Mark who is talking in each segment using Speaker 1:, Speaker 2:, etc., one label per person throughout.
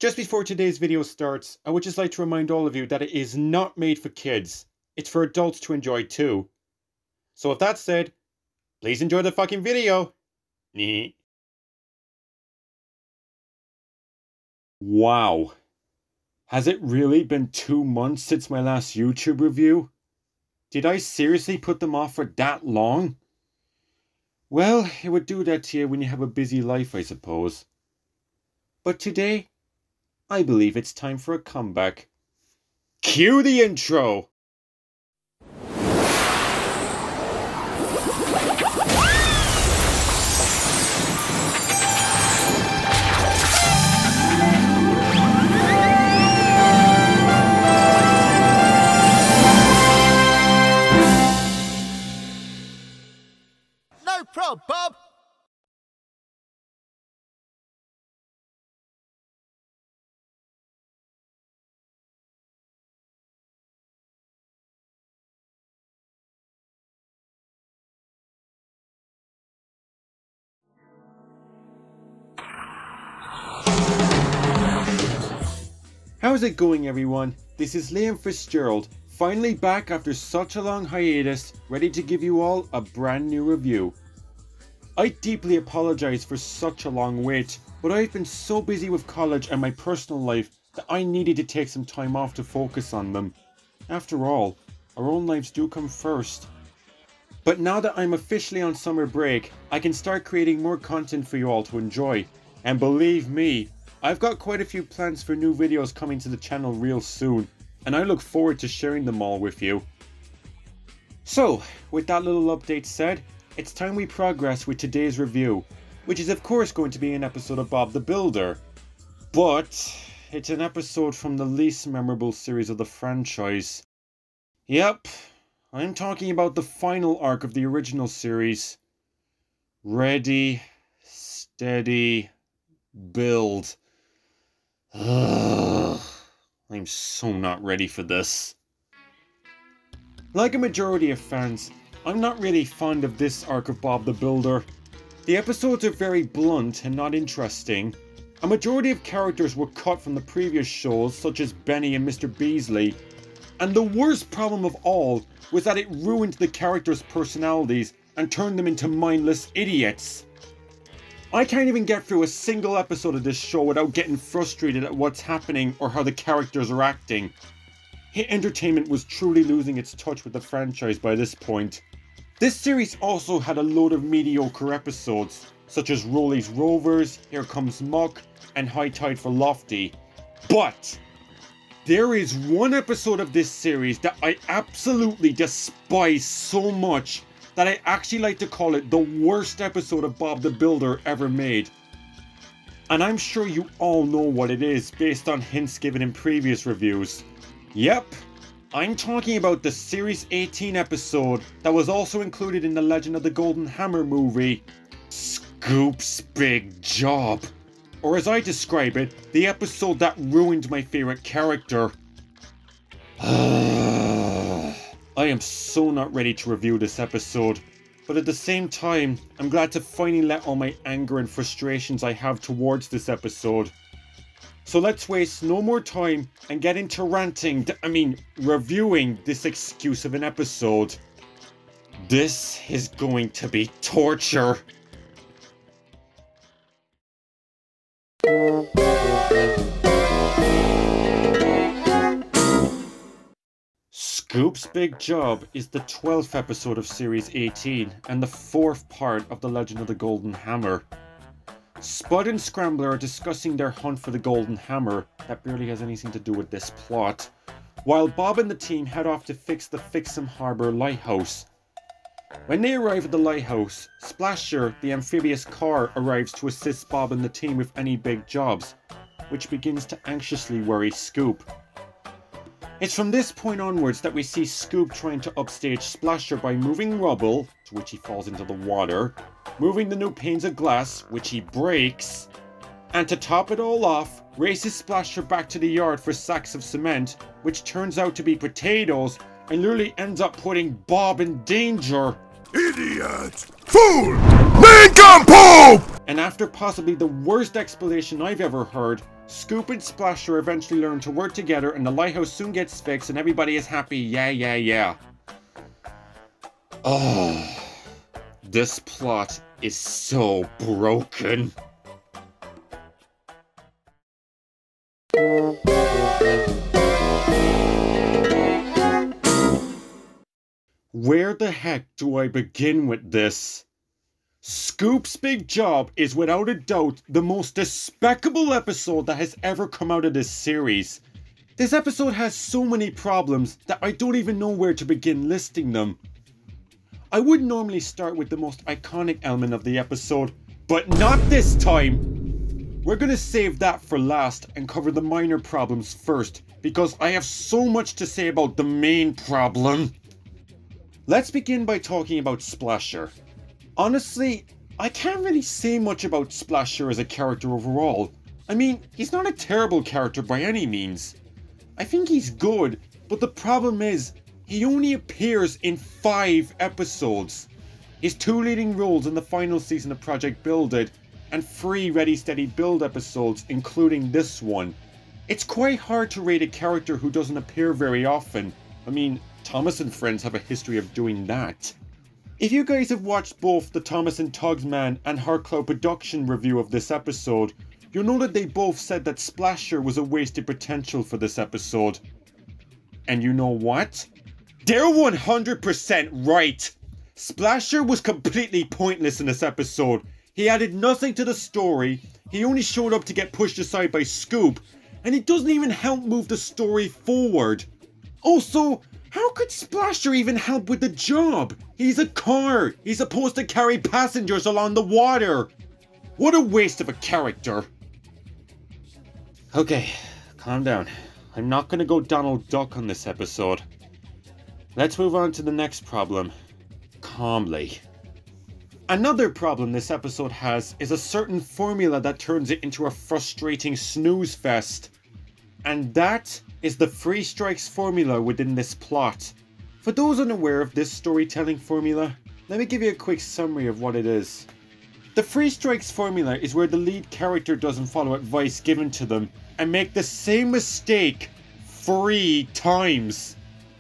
Speaker 1: Just before today's video starts, I would just like to remind all of you that it is not made for kids. It's for adults to enjoy too. So with that said, please enjoy the fucking video. Wow. Has it really been 2 months since my last YouTube review? Did I seriously put them off for that long? Well, it would do that to you when you have a busy life, I suppose. But today, I believe it's time for a comeback. Cue the intro!
Speaker 2: No Prob Bob!
Speaker 1: How's it going, everyone? This is Liam Fitzgerald, finally back after such a long hiatus, ready to give you all a brand new review. I deeply apologise for such a long wait, but I've been so busy with college and my personal life that I needed to take some time off to focus on them. After all, our own lives do come first. But now that I'm officially on summer break, I can start creating more content for you all to enjoy. And believe me, I've got quite a few plans for new videos coming to the channel real soon, and I look forward to sharing them all with you. So, with that little update said, it's time we progress with today's review, which is of course going to be an episode of Bob the Builder. But it's an episode from the least memorable series of the franchise. Yep, I'm talking about the final arc of the original series. Ready, steady, build. Ugh, I'm so not ready for this. Like a majority of fans, I'm not really fond of this arc of Bob the Builder. The episodes are very blunt and not interesting. A majority of characters were cut from the previous shows, such as Benny and Mr. Beasley. And the worst problem of all was that it ruined the characters' personalities and turned them into mindless idiots. I can't even get through a single episode of this show without getting frustrated at what's happening or how the characters are acting. Hit Entertainment was truly losing its touch with the franchise by this point. This series also had a load of mediocre episodes, such as Rolly's Rovers, Here Comes Muck, and High Tide for Lofty. But there is one episode of this series that I absolutely despise so much that I actually like to call it the worst episode of Bob the Builder ever made. And I'm sure you all know what it is based on hints given in previous reviews. Yep, I'm talking about the Series 18 episode that was also included in the Legend of the Golden Hammer movie, Scoop's Big Job. Or as I describe it, the episode that ruined my favourite character. I am so not ready to review this episode, but at the same time, I'm glad to finally let all my anger and frustrations I have towards this episode. So let's waste no more time and get into reviewing this excuse of an episode. This is going to be torture. Scoop's Big Job is the 12th episode of Series 18 and the 4th part of The Legend of the Golden Hammer. Spud and Scrambler are discussing their hunt for the Golden Hammer, that barely has anything to do with this plot, while Bob and the team head off to fix the Fixham Harbour lighthouse. When they arrive at the lighthouse, Splasher, the amphibious car, arrives to assist Bob and the team with any big jobs, which begins to anxiously worry Scoop. It's from this point onwards that we see Scoop trying to upstage Splasher by moving rubble, to which he falls into the water, moving the new panes of glass, which he breaks, and to top it all off, races Splasher back to the yard for sacks of cement, which turns out to be potatoes, and literally ends up putting Bob in danger.
Speaker 2: Idiot! Fool! Nincompoop!
Speaker 1: And after possibly the worst explanation I've ever heard, Scoop and Splasher eventually learn to work together and the lighthouse soon gets fixed and everybody is happy. Yeah. Oh, this plot is so broken. Where the heck do I begin with this? Scoop's big job is without a doubt the most despicable episode that has ever come out of this series. This episode has so many problems that I don't even know where to begin listing them. I would normally start with the most iconic element of the episode, but not this time! We're gonna save that for last and cover the minor problems first, because I have so much to say about the main problem. Let's begin by talking about Splasher. Honestly, I can't really say much about Splasher as a character overall. I mean, he's not a terrible character by any means. I think he's good, but the problem is, he only appears in 5 episodes. His 2 leading roles in the final season of Project Build It, and 3 Ready Steady Build episodes, including this one. It's quite hard to rate a character who doesn't appear very often. I mean, Thomas and Friends have a history of doing that. If you guys have watched both the Thomas and Tugsman and Heartcloud production review of this episode, you'll know that they both said that Splasher was a wasted potential for this episode. And you know what? They're 100% right! Splasher was completely pointless in this episode. He added nothing to the story, he only showed up to get pushed aside by Scoop, and he doesn't even help move the story forward. Also, how could Splasher even help with the job? He's a car! He's supposed to carry passengers along the water! What a waste of a character! Okay, calm down. I'm not gonna go Donald Duck on this episode. Let's move on to the next problem. Calmly. Another problem this episode has is a certain formula that turns it into a frustrating snooze fest. And that is the 3 strikes formula within this plot. For those unaware of this storytelling formula, let me give you a quick summary of what it is. The 3 strikes formula is where the lead character doesn't follow advice given to them and make the same mistake 3 times.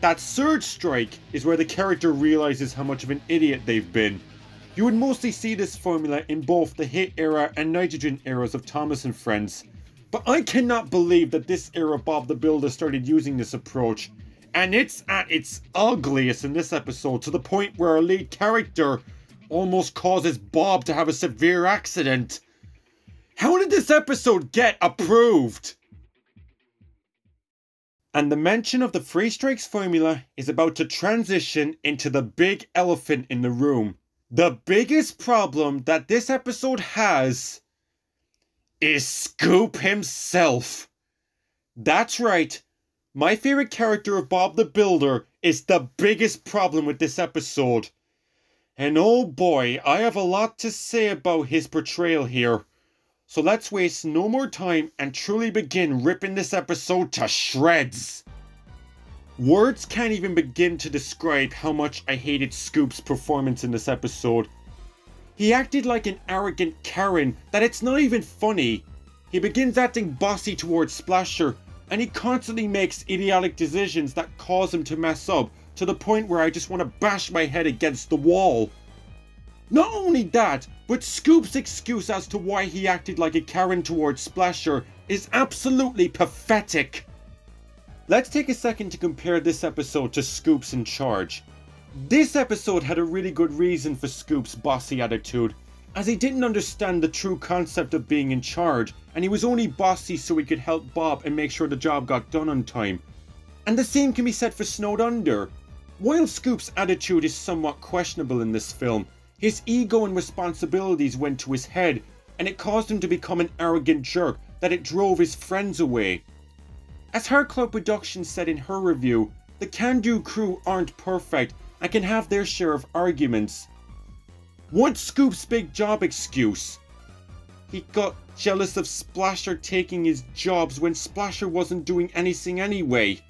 Speaker 1: That 3rd strike is where the character realizes how much of an idiot they've been. You would mostly see this formula in both the Hit era and Nitrogen eras of Thomas and Friends. But I cannot believe that this era Bob the Builder started using this approach, and it's at its ugliest in this episode to the point where our lead character almost causes Bob to have a severe accident. How did this episode get approved? And the mention of the 3 strikes formula is about to transition into the big elephant in the room. The biggest problem that this episode has is Scoop himself. That's right, my favorite character of Bob the Builder is the biggest problem with this episode. And oh boy, I have a lot to say about his portrayal here. So let's waste no more time and truly begin ripping this episode to shreds. Words can't even begin to describe how much I hated Scoop's performance in this episode. He acted like an arrogant Karen that it's not even funny. He begins acting bossy towards Splasher, and he constantly makes idiotic decisions that cause him to mess up to the point where I just want to bash my head against the wall. Not only that, but Scoop's excuse as to why he acted like a Karen towards Splasher is absolutely pathetic. Let's take a second to compare this episode to Scoop's In Charge. This episode had a really good reason for Scoop's bossy attitude, as he didn't understand the true concept of being in charge, and he was only bossy so he could help Bob and make sure the job got done on time. And the same can be said for Snowed Under. While Scoop's attitude is somewhat questionable in this film, his ego and responsibilities went to his head, and it caused him to become an arrogant jerk that it drove his friends away. As Heartcloud Productions said in her review, the Can-Do crew aren't perfect and can have their share of arguments. What's Scoop's big job excuse? He got jealous of Splasher taking his jobs when Splasher wasn't doing anything anyway.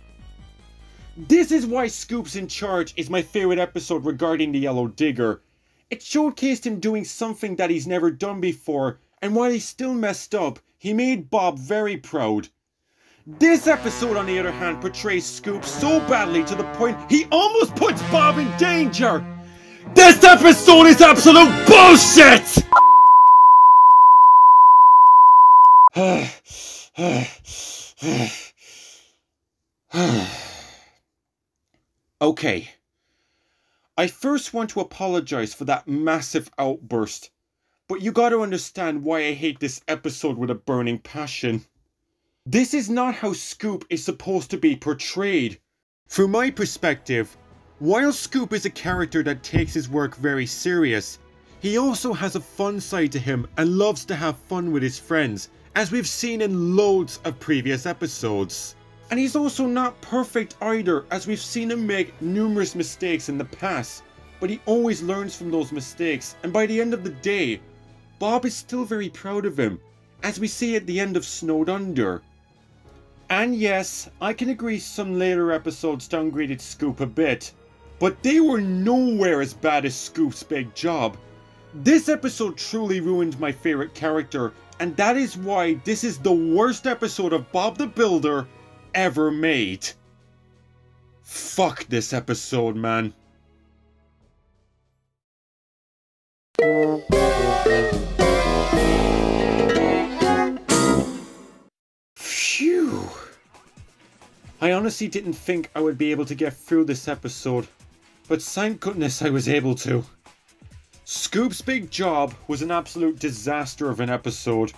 Speaker 1: This is why Scoop's In Charge is my favourite episode regarding the Yellow Digger. It showcased him doing something that he's never done before, and while he still messed up, He made Bob very proud. This episode, on the other hand, portrays Scoop so badly to the point he almost puts Bob in danger. This episode is absolute bullshit! Okay. I first want to apologise for that massive outburst, but you gotta understand why I hate this episode with a burning passion. This is not how Scoop is supposed to be portrayed. From my perspective, while Scoop is a character that takes his work very serious, he also has a fun side to him and loves to have fun with his friends, as we've seen in loads of previous episodes. And he's also not perfect either, as we've seen him make numerous mistakes in the past, but he always learns from those mistakes, and by the end of the day, Bob is still very proud of him, as we see at the end of Snowed Under. And yes, I can agree some later episodes downgraded Scoop a bit, but they were nowhere as bad as Scoop's big job. This episode truly ruined my favourite character, and that is why this is the worst episode of Bob the Builder ever made. Fuck this episode, man. Phew. I honestly didn't think I would be able to get through this episode, but thank goodness I was able to. Scoop's big job was an absolute disaster of an episode.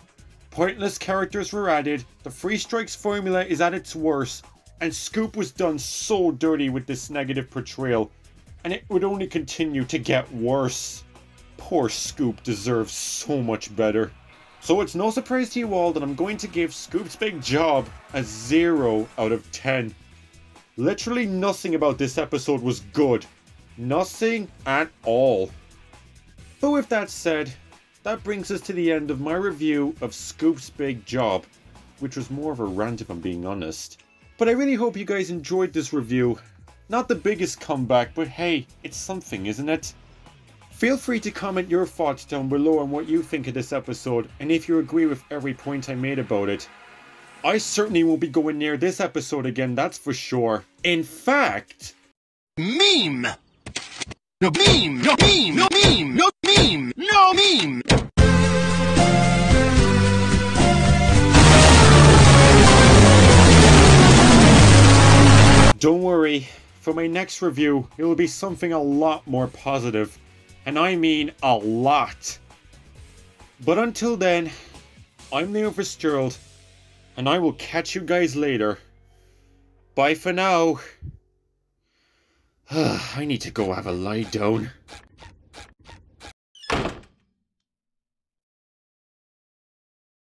Speaker 1: Pointless characters were added, the Three Strikes formula is at its worst, and Scoop was done so dirty with this negative portrayal, and it would only continue to get worse. Poor Scoop deserves so much better. So it's no surprise to you all that I'm going to give Scoop's big job a 0 out of 10. Literally nothing about this episode was good. Nothing at all. But with that said, that brings us to the end of my review of Scoop's big job, which was more of a rant if I'm being honest. But I really hope you guys enjoyed this review. Not the biggest comeback, but hey, it's something, isn't it? Feel free to comment your thoughts down below on what you think of this episode, and if you agree with every point I made about it. I certainly won't be going near this episode again, that's for sure. In fact...
Speaker 2: Meme! No meme! No meme! No meme! No meme! No meme!
Speaker 1: Don't worry, for my next review, it will be something a lot more positive. And I mean a lot. But until then, I'm Leo Fitzgerald, and I will catch you guys later. Bye for now. I need to go have a lie down.